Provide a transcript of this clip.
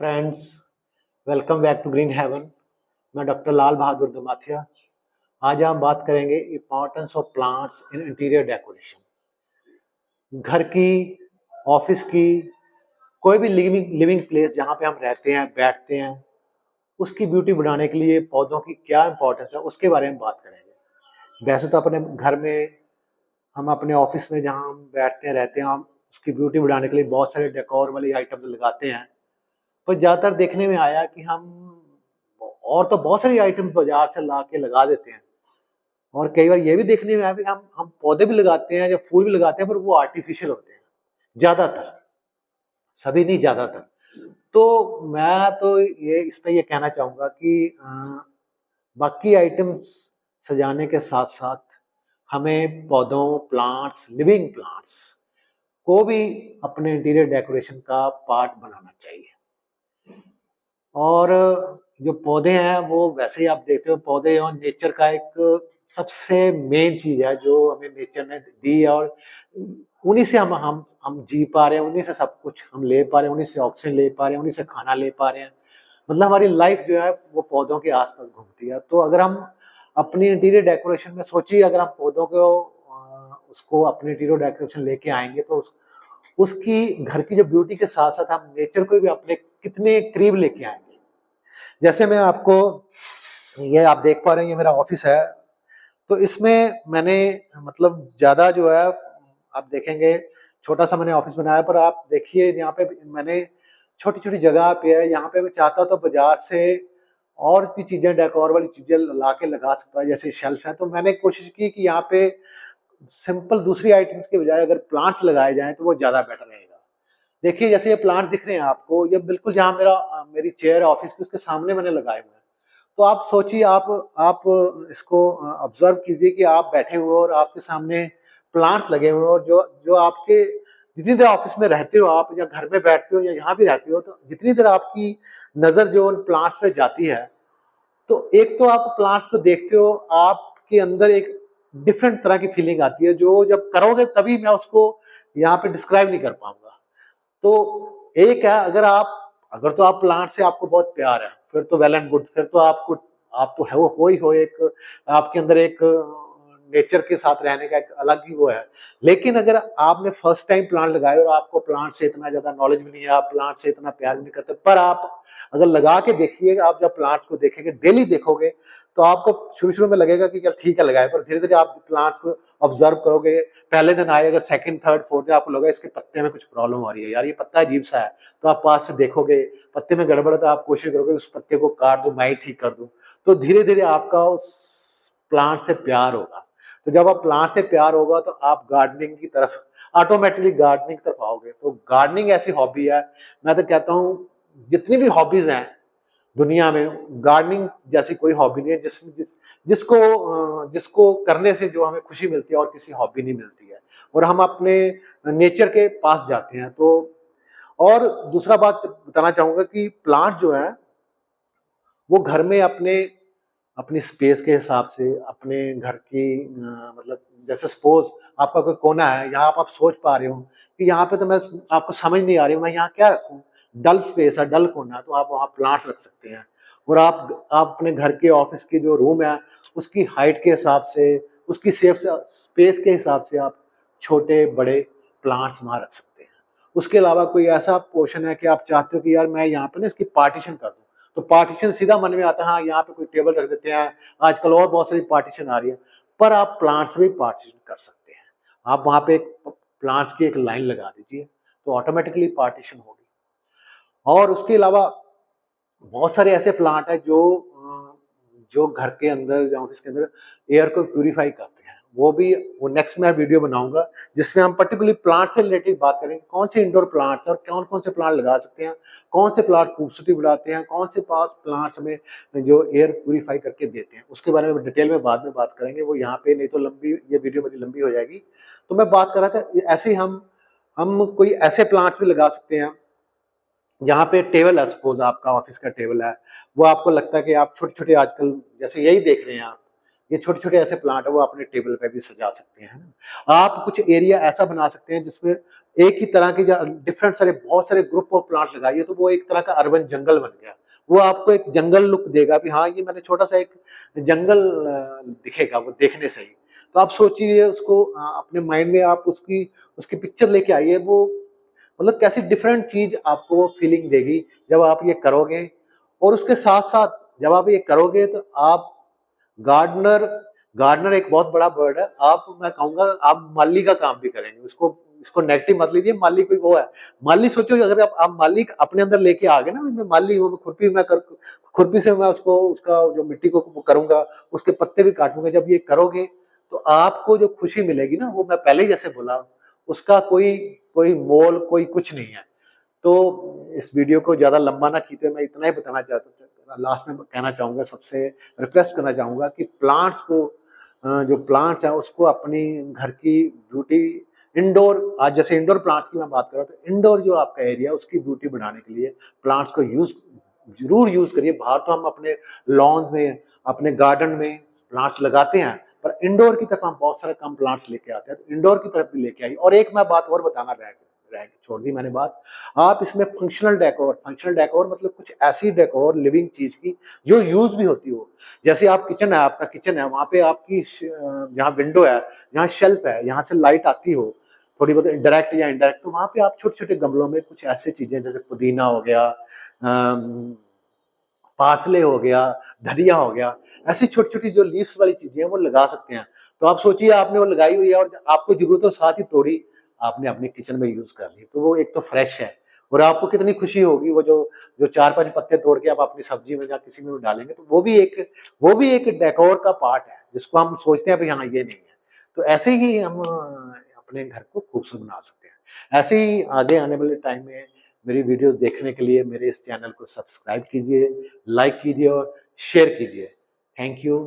Friends, welcome back to Green Haven. मैं doctor Lal Bahadur Damathia. आज हम बात करेंगे importance of plants in interior decoration. घर की, ऑफिस की, कोई भी लिविंग लिविंग प्लेस जहाँ पे हम रहते हैं, बैठते हैं, उसकी ब्यूटी बढ़ाने के लिए पौधों की क्या इंपॉर्टेंस है उसके बारे में बात करेंगे। वैसे तो अपने घर में, हम अपने ऑफिस में जहाँ हम बैठते हैं, रहते हैं, हम उसकी ब्यूटी बढ़ाने के लिए बहुत सारे डेकोर वाली आइटम्स लगाते हैं। पर ज़्यादातर देखने में आया कि हम और तो बहुत सारी आइटम्स बाजार से ला के लगा देते हैं, और कई बार ये भी देखने में आया कि हम पौधे भी लगाते हैं या फूल भी लगाते हैं, पर वो आर्टिफिशियल होते हैं ज़्यादातर, सभी नहीं ज़्यादातर। तो मैं तो ये इस पे ये कहना चाहूँगा कि बाकी आइटम्स सजाने के साथ साथ हमें पौधों, प्लांट्स, लिविंग प्लांट्स को भी अपने इंटीरियर डेकोरेशन का पार्ट बनाना चाहिए। और जो पौधे हैं वो वैसे ही आप देखते हो, पौधे और नेचर का एक सबसे मेन चीज है जो हमें नेचर ने दी है, और उन्हीं से हम जी पा रहे हैं, उन्हीं से सब कुछ हम ले पा रहे हैं, उन्हीं से ऑक्सीजन ले पा रहे हैं, उन्हीं से खाना ले पा रहे हैं। मतलब हमारी लाइफ जो है वो पौधों के आसपास घूमती है। तो अगर हम अपनी इंटीरियर डेकोरेशन में सोचिए, अगर हम पौधों को उसको अपने इंटीरियर डेकोरेशन लेके आएंगे तो उसकी घर की जो ब्यूटी के साथ साथ हम नेचर को भी अपने कितने करीब लेके आएंगे। जैसे मैं आपको, ये आप देख पा रहे हैं, ये मेरा ऑफिस है। तो इसमें मैंने मतलब ज्यादा जो है, आप देखेंगे छोटा सा मैंने ऑफिस बनाया, पर आप देखिए यहाँ पे मैंने छोटी छोटी जगह पे है। यहाँ पे मैं चाहता तो बाजार से और भी चीजें, डेकोर वाली चीजें ला के लगा सकता है, जैसे शेल्फ है। तो मैंने कोशिश की कि यहाँ पे सिंपल दूसरी आइटम्स के बजाय अगर प्लांट्स लगाए जाएं तो वो ज्यादा बेटर रहेगा। देखिए जैसे ये प्लांट दिख रहे हैं आपको, ये बिल्कुल जहाँ मेरी चेयर है ऑफिस की, उसके सामने मैंने लगाए हुए हैं। तो आप सोचिए, आप इसको ऑब्जर्व कीजिए कि आप बैठे हुए हो और आपके सामने प्लांट्स लगे हुए, और जो जो आपके जितनी देर ऑफिस में रहते हो आप, या घर में बैठते हो या यहाँ भी रहते हो, तो जितनी देर आपकी नजर जो उन प्लांट्स पे जाती है, तो एक तो आप प्लांट्स को देखते हो, आपके अंदर एक डिफरेंट तरह की फीलिंग आती है, जो जब करोगे तभी मैं उसको यहाँ पे डिस्क्राइब नहीं कर पाऊंगा। तो एक है, अगर तो आप प्लांट से आपको बहुत प्यार है, फिर तो वेल एंड गुड, फिर तो आप तो है वो हो ही हो, एक आपके अंदर एक नेचर के साथ रहने का एक अलग ही वो है। लेकिन अगर आपने फर्स्ट टाइम प्लांट लगाए और आपको प्लांट से इतना ज्यादा नॉलेज भी नहीं है, आप प्लांट से इतना प्यार भी नहीं करते, पर आप अगर लगा के देखिए, आप जब प्लांट को देखेंगे, डेली देखोगे, तो आपको शुरू शुरू में लगेगा कि यार ठीक है लगाए, पर धीरे धीरे आप प्लांट को ऑब्जर्व करोगे। पहले दिन आए, अगर सेकंड थर्ड फोर्थ दिन आपको लगा इसके पत्ते में कुछ प्रॉब्लम आ रही है, यार ये पत्ता अजीब सा है, तो आप पास से देखोगे, पत्ते में गड़बड़ है, तो आप कोशिश करोगे उस पत्ते को काट दो, मैं ही ठीक कर दूं। तो धीरे धीरे आपका उस प्लांट से प्यार होगा। तो जब आप प्लांट से प्यार होगा तो आप गार्डनिंग की तरफ, ऑटोमेटिकली गार्डनिंग की तरफ आओगे। तो गार्डनिंग ऐसी हॉबी है, मैं तो कहता हूँ जितनी भी हॉबीज हैं दुनिया में, गार्डनिंग जैसी कोई हॉबी नहीं है जिसको करने से जो हमें खुशी मिलती है और किसी हॉबी नहीं मिलती है, और हम अपने नेचर के पास जाते हैं। तो और दूसरा बात बताना चाहूंगा कि प्लांट जो है वो घर में अपने अपनी स्पेस के हिसाब से, अपने घर की मतलब जैसे सपोज आपका कोई कोना है, यहाँ आप सोच पा रहे हो कि यहाँ पे तो मैं, आपको समझ नहीं आ रही मैं यहाँ क्या रखूं, डल स्पेस है, डल कोना, तो आप वहाँ प्लांट्स रख सकते हैं। और आप अपने घर के ऑफिस की जो रूम है उसकी हाइट के हिसाब से, उसकी सेफ स्पेस के हिसाब से आप छोटे बड़े प्लांट्स वहाँ रख सकते हैं। उसके अलावा कोई ऐसा पोर्शन है कि आप चाहते हो कि यार मैं यहाँ पे ना इसकी पार्टीशन कर दूं, तो पार्टीशन सीधा मन में आता है, हाँ यहाँ पे कोई टेबल रख देते हैं, आजकल और बहुत सारी पार्टीशन आ रही है। पर आप प्लांट्स भी पार्टीशन कर सकते हैं। आप वहां पे एक प्लांट्स की एक लाइन लगा दीजिए, तो ऑटोमेटिकली पार्टीशन होगी। और उसके अलावा बहुत सारे ऐसे प्लांट है जो घर के अंदर या ऑफिस के अंदर एयर को प्यूरिफाई करते हैं। वो नेक्स्ट मैं वीडियो बनाऊंगा जिसमें हम पर्टिकुलरली प्लांट से रिलेटेड बात करेंगे, कौन से इंडोर प्लांट्स और कौन कौन से प्लांट लगा सकते हैं, कौन से प्लांट खूबसूरती बढ़ाते हैं, कौन से प्लांट्स हमें जो एयर प्यूरिफाई करके देते हैं, उसके बारे में डिटेल में बाद में बात करेंगे। वो यहाँ पे नहीं तो लंबी, ये वीडियो मेरी लंबी हो जाएगी। तो मैं बात कर रहा था ऐसे ही हम कोई ऐसे प्लांट्स भी लगा सकते हैं जहाँ पे टेबल है, सपोज आपका ऑफिस का टेबल है, वो आपको लगता है कि आप छोटे छोटे, आजकल जैसे यही देख रहे हैं आप, ये छोटे छोटे ऐसे प्लांट है वो अपने टेबल पे भी सजा सकते हैं। आप कुछ एरिया ऐसा बना सकते हैं जिसमें एक ही तरह के डिफरेंट सारे बहुत सारे ग्रुप ऑफ प्लांट लगाइए, तो वो एक तरह का अर्बन जंगल बन गया। वो आपको एक जंगल लुक देगा कि हाँ ये मैंने छोटा सा एक जंगल दिखेगा वो देखने से ही। तो आप सोचिए उसको, अपने माइंड में आप उसकी उसकी पिक्चर लेके आइए, वो मतलब कैसी डिफरेंट चीज आपको फीलिंग देगी जब आप ये करोगे। और उसके साथ साथ जब आप ये करोगे तो आप गार्डनर गार्डनर एक बहुत बड़ा वर्ड है, आप मैं कहूंगा आप माली का काम भी करेंगे। उसको इसको नेगेटिव मत लीजिए, माली कोई वो है। माली सोचो अगर आप माली अपने अंदर लेके आ गए ना, मैं माली हूँ, खुरपी से मैं उसको उसका जो मिट्टी को करूंगा, उसके पत्ते भी काटूंगा। जब ये करोगे तो आपको जो खुशी मिलेगी ना, वो मैं पहले ही जैसे बोला, उसका कोई कोई मोल कोई कुछ नहीं है। तो इस वीडियो को ज्यादा लंबा ना कीते मैं इतना ही बताना चाहता था। लास्ट में कहना चाहूंगा, सबसे रिक्वेस्ट करना चाहूंगा कि प्लांट्स को, जो प्लांट्स है उसको अपनी घर की ब्यूटी, इंडोर, आज जैसे इंडोर प्लांट्स की मैं बात कर रहा हूँ, तो इंडोर जो आपका एरिया उसकी ब्यूटी बढ़ाने के लिए प्लांट्स को जरूर यूज करिए। बाहर तो हम अपने लॉन्स में, अपने गार्डन में प्लांट्स लगाते हैं, पर इंडोर की तरफ हम बहुत सारे कम प्लांट्स लेके आते हैं, तो इंडोर की तरफ भी लेके आइए। और एक मैं बात और बताना रह छोड़ दी मैंने बात, आप इसमें फंक्शनल डेकोर मतलब कुछ ऐसी डेकोर लिविंग चीज की जो यूज भी होती हो। जैसे आप किचन है, आपका किचन है, वहां पे आपकी जहाँ विंडो है, यहाँ शेल्फ है, यहाँ से लाइट आती हो थोड़ी बहुत डायरेक्ट या इनडायरेक्ट, तो वहां पे आप छोटे छोटे गमलों में कुछ ऐसी चीजें जैसे पुदीना हो गया, पार्सले हो गया, धनिया हो गया, ऐसी छोटी छोटी जो लीव्स वाली चीजें हैं वो लगा सकते हैं। तो आप सोचिए आपने वो लगाई हुई है और आपको जरूरत हो साथ ही तोड़ी, आपने अपने किचन में यूज कर ली, तो वो एक तो फ्रेश है और आपको कितनी खुशी होगी। वो जो 4-5 पत्ते तोड़ के आप अपनी सब्जी में या किसी में भी डालेंगे, तो वो भी एक डेकोर का पार्ट है जिसको हम सोचते हैं भाई हाँ ये नहीं है। तो ऐसे ही हम अपने घर को खूबसूरत बना सकते हैं। ऐसे ही आगे आने वाले टाइम में मेरी वीडियोस देखने के लिए मेरे इस चैनल को सब्सक्राइब कीजिए, लाइक कीजिए और शेयर कीजिए। Thank you.